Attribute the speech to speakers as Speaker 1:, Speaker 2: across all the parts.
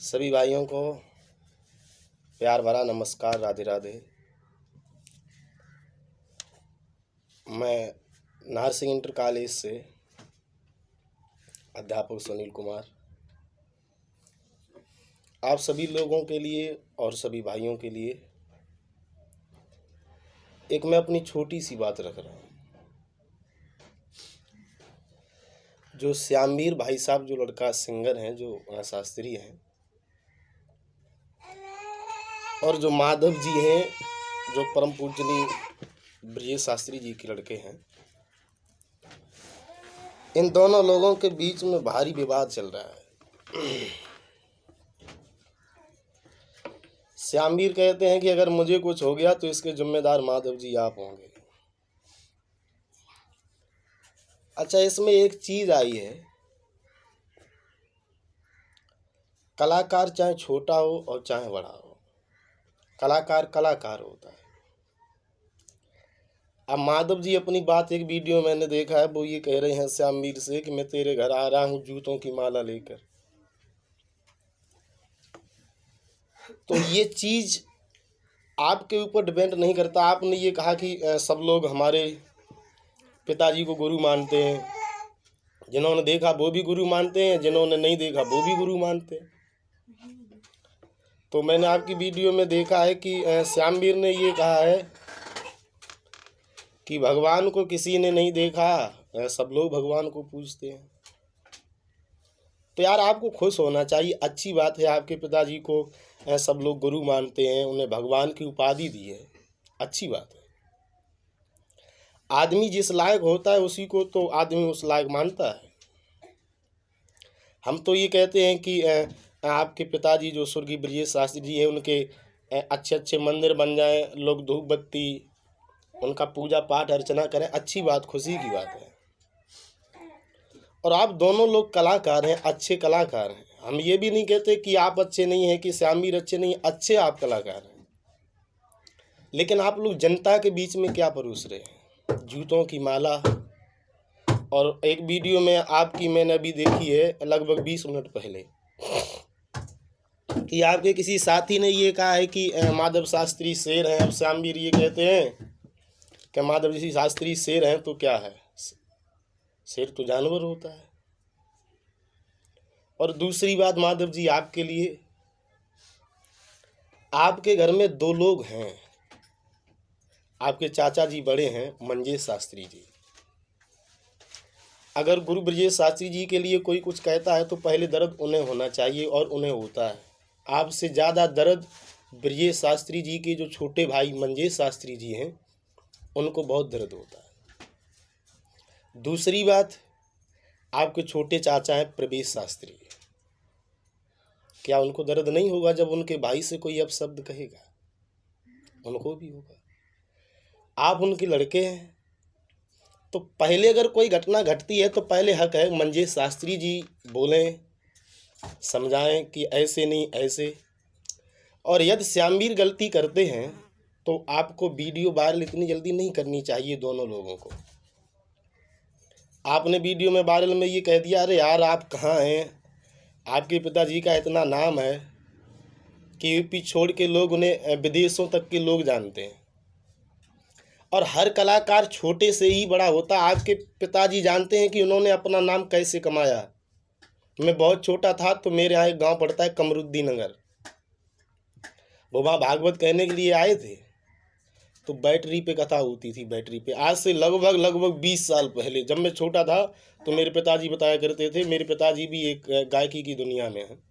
Speaker 1: सभी भाइयों को प्यार भरा नमस्कार, राधे राधे। मैं नाहर सिंह इंटर कॉलेज से अध्यापक सुनील कुमार आप सभी लोगों के लिए और सभी भाइयों के लिए एक मैं अपनी छोटी सी बात रख रहा हूँ। जो श्यामवीर भाई साहब, जो लड़का सिंगर हैं, जो शास्त्री हैं, और जो माधव जी हैं, जो परम पूजनीय ब्रजेश शास्त्री जी के लड़के हैं, इन दोनों लोगों के बीच में भारी विवाद चल रहा है। श्यामवीर कहते हैं कि अगर मुझे कुछ हो गया तो इसके जिम्मेदार माधव जी आप होंगे। अच्छा, इसमें एक चीज आई है, कलाकार चाहे छोटा हो और चाहे बड़ा हो, कलाकार कलाकार होता है। अब माधव जी अपनी बात एक वीडियो मैंने देखा है, वो ये कह रहे हैं श्यामवीर से कि मैं तेरे घर आ रहा हूँ जूतों की माला लेकर। तो ये चीज आपके ऊपर डिपेंड नहीं करता। आपने ये कहा कि सब लोग हमारे पिताजी को गुरु मानते हैं, जिन्होंने देखा वो भी गुरु मानते हैं, जिन्होंने नहीं देखा वो भी गुरु मानते हैं। तो मैंने आपकी वीडियो में देखा है कि श्यामवीर ने ये कहा है कि भगवान को किसी ने नहीं देखा, सब लोग भगवान को पूजते हैं। तो यार, आपको खुश होना चाहिए, अच्छी बात है। आपके पिताजी को सब लोग गुरु मानते हैं, उन्हें भगवान की उपाधि दी है, अच्छी बात है। आदमी जिस लायक होता है उसी को तो आदमी उस लायक मानता है। हम तो ये कहते हैं कि आपके पिताजी जो स्वर्गीय ब्रजेश शास्त्री जी हैं, उनके अच्छे अच्छे मंदिर बन जाएं, लोग धूप बत्ती उनका पूजा पाठ अर्चना करें, अच्छी बात, खुशी की बात है। और आप दोनों लोग कलाकार हैं, अच्छे कलाकार हैं। हम ये भी नहीं कहते कि आप अच्छे नहीं हैं, कि श्यामवीर अच्छे नहीं, अच्छे आप कलाकार हैं। लेकिन आप लोग जनता के बीच में क्या परोस रहे हैं? जूतों की माला। और एक वीडियो में आपकी मैंने अभी देखी है, लगभग 20 मिनट पहले, कि आपके किसी साथी ने ये कहा है कि माधव शास्त्री शेर हैं। अब श्यामवीर ये कहते हैं कि माधव जी शास्त्री शेर हैं, तो क्या है? शेर तो जानवर होता है। और दूसरी बात, माधव जी, आपके लिए, आपके घर में 2 लोग हैं। आपके चाचा जी बड़े हैं, मंजेश शास्त्री जी। अगर गुरु ब्रजेश शास्त्री जी के लिए कोई कुछ कहता है तो पहले दर्द उन्हें होना चाहिए, और उन्हें होता है। आपसे ज़्यादा दर्द ब्रजेश शास्त्री जी के जो छोटे भाई मंजेश शास्त्री जी हैं, उनको बहुत दर्द होता है। दूसरी बात, आपके छोटे चाचा हैं प्रवेश शास्त्री, क्या उनको दर्द नहीं होगा जब उनके भाई से कोई अपशब्द कहेगा? उनको भी होगा। आप उनके लड़के हैं, तो पहले अगर कोई घटना घटती है तो पहले हक है मंजेश शास्त्री जी बोलें, समझाएं कि ऐसे नहीं ऐसे। और यदि श्यामवीर गलती करते हैं तो आपको वीडियो वायरल इतनी जल्दी नहीं करनी चाहिए दोनों लोगों को। आपने वीडियो में वायरल में ये कह दिया, अरे यार आप कहाँ हैं, आपके पिताजी का इतना नाम है कि यूपी छोड़ के लोग उन्हें विदेशों तक के लोग जानते हैं। और हर कलाकार छोटे से ही बड़ा होता है। आपके पिताजी जानते हैं कि उन्होंने अपना नाम कैसे कमाया। मैं बहुत छोटा था तो मेरे यहाँ एक गांव पड़ता है कमरुद्दीन नगर, वो वहाँ भागवत कहने के लिए आए थे, तो बैटरी पे कथा होती थी, बैटरी पे। आज से लगभग 20 साल पहले, जब मैं छोटा था, तो मेरे पिताजी बताया करते थे। मेरे पिताजी भी एक गायकी की दुनिया में हैं।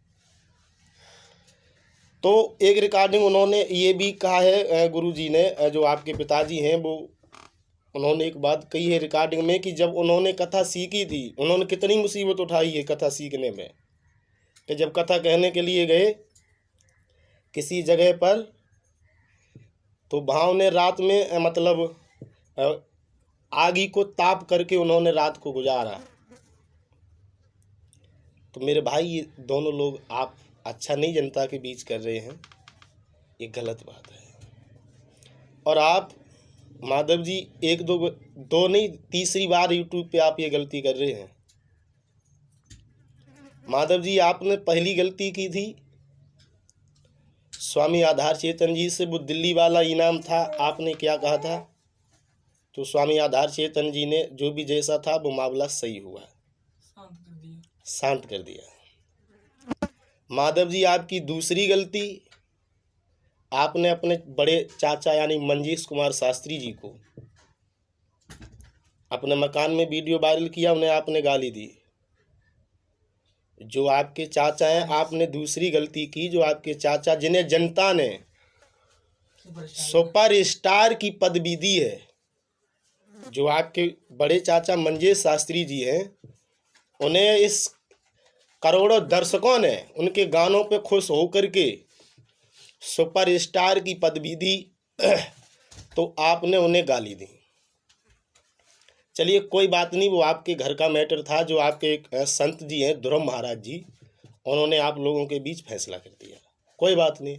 Speaker 1: तो एक रिकॉर्डिंग उन्होंने ये भी कहा है, गुरुजी ने, जो आपके पिताजी हैं, वो उन्होंने एक बात कही है रिकॉर्डिंग में कि जब उन्होंने कथा सीखी थी, उन्होंने कितनी मुसीबत उठाई है कथा सीखने में। कि जब कथा कहने के लिए गए किसी जगह पर, तो वहाँ उन्हें रात में मतलब आगी को ताप करके उन्होंने रात को गुजारा। तो मेरे भाई, ये दोनों लोग आप अच्छा नहीं जनता के बीच कर रहे हैं, ये गलत बात है। और आप माधव जी एक दो नहीं, तीसरी बार यूट्यूब पे आप ये गलती कर रहे हैं। माधव जी, आपने पहली गलती की थी स्वामी आधार चेतन जी से वो दिल्ली वाला इनाम था, आपने क्या कहा था? तो स्वामी आधार चेतन जी ने जो भी जैसा था वो मामला सही हुआ, शांत कर दिया। माधव जी, आपकी दूसरी गलती, आपने अपने बड़े चाचा यानी मंजीष कुमार शास्त्री जी को अपने मकान में वीडियो वायरल किया, उन्हें आपने गाली दी। जो आपके चाचा हैं, आपने दूसरी गलती की, जो आपके चाचा जिन्हें जनता ने सुपरस्टार की पदवी दी है, जो आपके बड़े चाचा मंजीष शास्त्री जी हैं, उन्हें इस करोड़ों दर्शकों ने उनके गानों पे खुश होकर के सुपरस्टार की पदवी दी, तो आपने उन्हें गाली दी। चलिए कोई बात नहीं, वो आपके घर का मैटर था। जो आपके एक संत जी हैं ध्रुव महाराज जी, उन्होंने आप लोगों के बीच फैसला कर दिया, कोई बात नहीं।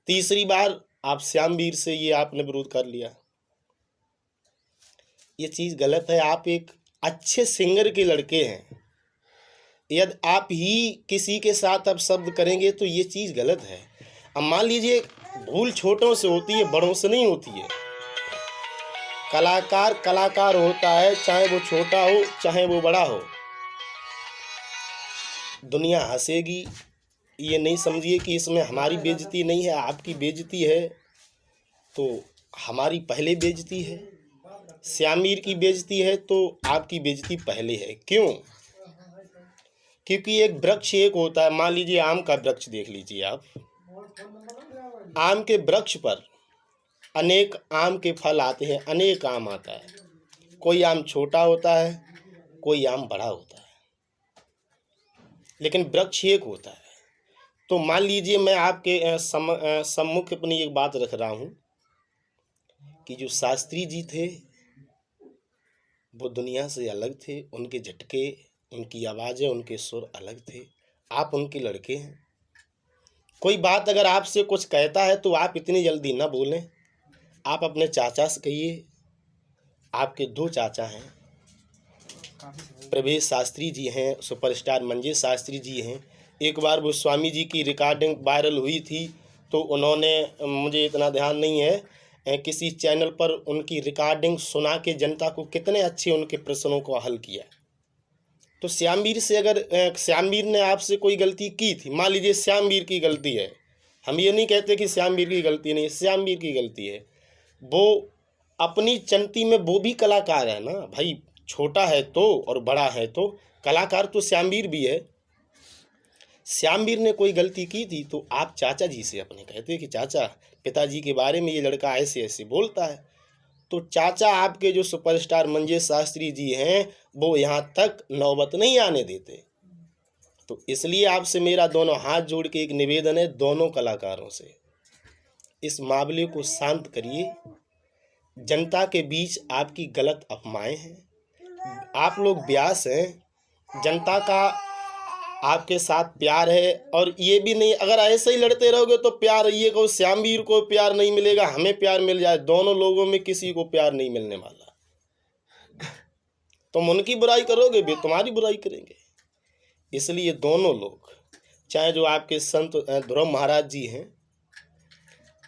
Speaker 1: तीसरी बार आप श्यामवीर से ये आपने विरोध कर लिया, ये चीज़ गलत है। आप एक अच्छे सिंगर के लड़के हैं, यदि आप ही किसी के साथ अब शब्द करेंगे तो ये चीज़ गलत है। अब मान लीजिए भूल छोटों से होती है, बड़ों से नहीं होती है। कलाकार कलाकार होता है, चाहे वो छोटा हो चाहे वो बड़ा हो। दुनिया हंसेगी, ये नहीं समझिए कि इसमें हमारी बेइज्जती नहीं है, आपकी बेइज्जती है तो हमारी पहले बेइज्जती है। श्यामवीर की बेइज्जती है तो आपकी बेइज्जती पहले है। क्यों? क्योंकि एक वृक्ष एक होता है, मान लीजिए आम का वृक्ष देख लीजिए आप, आम के वृक्ष पर अनेक आम के फल आते हैं, अनेक आम आता है। कोई आम छोटा होता है, कोई आम बड़ा होता है, लेकिन वृक्ष एक होता है। तो मान लीजिए मैं आपके सम्मुख अपनी एक बात रख रहा हूँ कि जो शास्त्री जी थे वो दुनिया से अलग थे, उनके झटके, उनकी आवाज़ें, उनके सुर अलग थे। आप उनके लड़के हैं। कोई बात अगर आपसे कुछ कहता है तो आप इतनी जल्दी ना बोलें, आप अपने चाचा से कहिए। आपके दो चाचा हैं, प्रवेश शास्त्री जी हैं, सुपरस्टार मंजीष शास्त्री जी हैं। एक बार वो स्वामी जी की रिकॉर्डिंग वायरल हुई थी तो उन्होंने, मुझे इतना ध्यान नहीं है, किसी चैनल पर उनकी रिकॉर्डिंग सुना के जनता को कितने अच्छे उनके प्रश्नों को हल किया। तो श्यामवीर से अगर श्यामवीर ने आपसे कोई गलती की थी, मान लीजिए श्यामवीर की गलती है, हम ये नहीं कहते कि श्यामवीर की गलती नहीं, श्यामवीर की गलती है। वो अपनी चंती में वो भी कलाकार है ना भाई, छोटा है तो और बड़ा है तो कलाकार तो श्यामवीर भी है। श्यामवीर ने कोई गलती की थी तो आप चाचा जी से अपने कहते कि चाचा, पिताजी के बारे में ये लड़का ऐसे ऐसे बोलता है। तो चाचा आपके जो सुपरस्टार मंजीष शास्त्री जी हैं वो यहाँ तक नौबत नहीं आने देते। तो इसलिए आपसे मेरा दोनों हाथ जोड़ के एक निवेदन है, दोनों कलाकारों से, इस मामले को शांत करिए। जनता के बीच आपकी गलत अफवाहें हैं। आप लोग व्यास हैं, जनता का आपके साथ प्यार है। और ये भी नहीं, अगर ऐसे ही लड़ते रहोगे तो प्यार, ये कहो श्यामवीर को प्यार नहीं मिलेगा, हमें प्यार मिल जाए, दोनों लोगों में किसी को प्यार नहीं मिलने वाला। तुम उनकी बुराई करोगे, वे तुम्हारी बुराई करेंगे। इसलिए दोनों लोग, चाहे जो आपके संत ध्रुव महाराज जी हैं,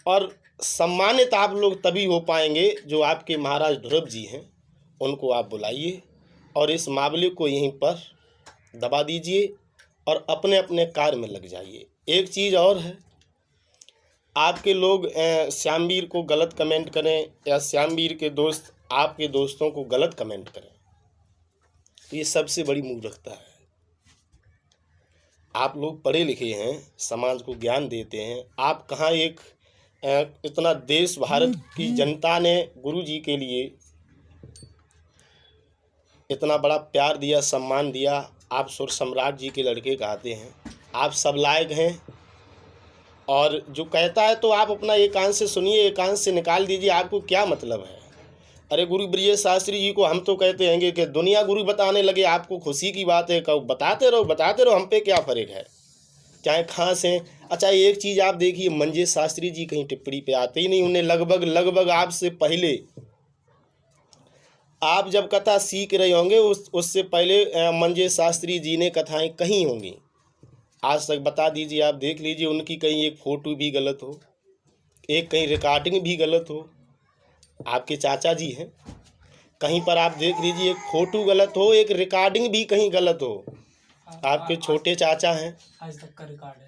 Speaker 1: और सम्मानित आप लोग तभी हो पाएंगे जो आपके महाराज ध्रुव जी हैं, उनको आप बुलाइए और इस मामले को यहीं पर दबा दीजिए और अपने अपने कार्य में लग जाइए। एक चीज़ और है, आपके लोग श्यामवीर को गलत कमेंट करें या श्यामवीर के दोस्त आपके दोस्तों को गलत कमेंट करें, तो ये सबसे बड़ी मूर्खता है। आप लोग पढ़े लिखे हैं, समाज को ज्ञान देते हैं, आप कहाँ एक इतना देश भारत की जनता ने गुरु जी के लिए इतना बड़ा प्यार दिया, सम्मान दिया। आप सुर सम्राट जी के लड़के कहते हैं, आप सब लायक हैं। और जो कहता है तो आप अपना एकांत से सुनिए, एकांत से निकाल दीजिए, आपको क्या मतलब है। अरे गुरु ब्रजेश शास्त्री जी को हम तो कहते हैं कि दुनिया गुरु बताने लगे, आपको खुशी की बात है, कहो बताते रहो, हम पे क्या फ़र्क है, चाहे खास हैं। अच्छा एक चीज़ आप देखिए, मंजीष शास्त्री जी कहीं टिप्पणी पे आते ही नहीं। उन्हें लगभग आपसे पहले, आप जब कथा सीख रहे होंगे उससे पहले मंजीष शास्त्री जी ने कथाएं कही होंगी। आज तक बता दीजिए, आप देख लीजिए उनकी कहीं एक फ़ोटो भी गलत हो, एक कहीं रिकॉर्डिंग भी गलत हो। आपके चाचा जी हैं, कहीं पर आप देख लीजिए एक फ़ोटो गलत हो, एक रिकॉर्डिंग भी कहीं गलत हो। आपके छोटे चाचा हैं,
Speaker 2: आज तक का रिकॉर्ड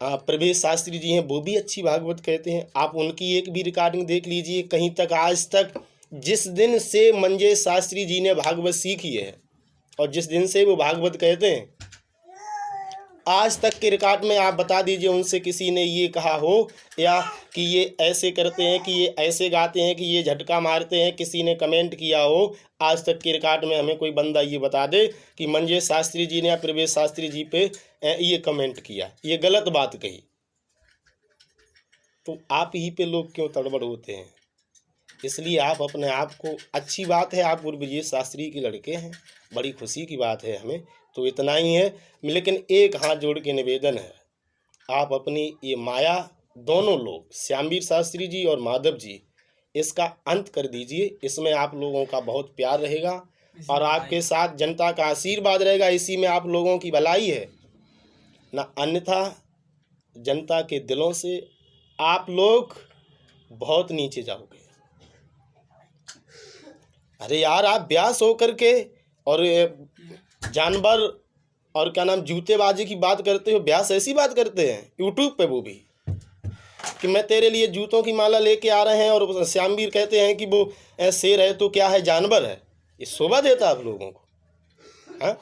Speaker 2: है।
Speaker 1: प्रवेश शास्त्री जी हैं, वो भी अच्छी भागवत कहते हैं। आप उनकी एक भी रिकॉर्डिंग देख लीजिए, कहीं तक आज तक जिस दिन से मंजेश शास्त्री जी ने भागवत सीखी है और जिस दिन से वो भागवत कहते हैं, आज तक के रिकॉर्ड में आप बता दीजिए उनसे किसी ने ये कहा हो या कि ये ऐसे करते हैं, कि ये ऐसे गाते हैं, कि ये झटका मारते हैं, किसी ने कमेंट किया हो। आज तक के रिकॉर्ड में हमें कोई बंदा ये बता दे कि मंजेश शास्त्री जी ने या प्रवेश शास्त्री जी पे ये कमेंट किया, ये गलत बात कही। तो आप ही पे लोग क्यों तड़बड़ होते हैं? इसलिए आप अपने आप को, अच्छी बात है आप ब्रजेश शास्त्री के लड़के हैं, बड़ी खुशी की बात है हमें, तो इतना ही है। लेकिन एक हाथ जोड़ के निवेदन है, आप अपनी ये माया, दोनों लोग श्यामवीर शास्त्री जी और माधव जी, इसका अंत कर दीजिए। इसमें आप लोगों का बहुत प्यार रहेगा और आपके साथ जनता का आशीर्वाद रहेगा। इसी में आप लोगों की भलाई है ना, अन्यथा जनता के दिलों से आप लोग बहुत नीचे जाओगे। अरे यार, आप ब्यास होकर के और जानवर और क्या नाम जूतेबाजी की बात करते हो। ब्यास ऐसी बात करते हैं यूट्यूब पे, वो भी कि मैं तेरे लिए जूतों की माला लेके आ रहे हैं, और श्यामवीर कहते हैं कि वो शेर है तो क्या है, जानवर है। ये शोभा देता आप लोगों को? हाँ,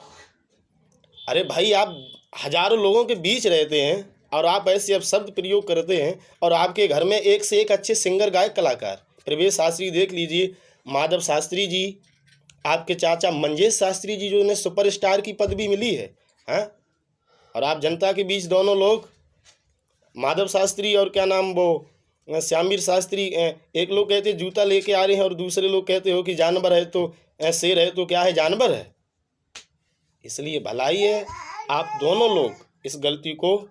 Speaker 1: अरे भाई, आप हजारों लोगों के बीच रहते हैं और आप ऐसे अब शब्द प्रयोग करते हैं, और आपके घर में एक से एक अच्छे सिंगर, गायक, कलाकार। प्रवेश शास्त्री देख लीजिए, माधव शास्त्री जी, आपके चाचा मंजेश शास्त्री जी, जो उन्हें सुपरस्टार की पदवी मिली है। हाँ, और आप जनता के बीच दोनों लोग, माधव शास्त्री और क्या नाम वो श्यामवीर शास्त्री, एक लोग कहते हैं जूता लेके आ रहे हैं और दूसरे लोग कहते हो कि जानवर है तो शेर है तो क्या है, जानवर है। इसलिए भलाई है आप दोनों लोग इस गलती को,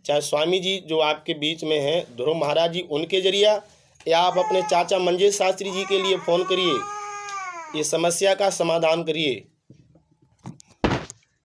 Speaker 1: चाहे स्वामी जी जो आपके बीच में हैं, ध्रुव महाराज जी, उनके जरिया, या आप अपने चाचा मंजेश शास्त्री जी के लिए फ़ोन करिए, ये समस्या का समाधान करिए।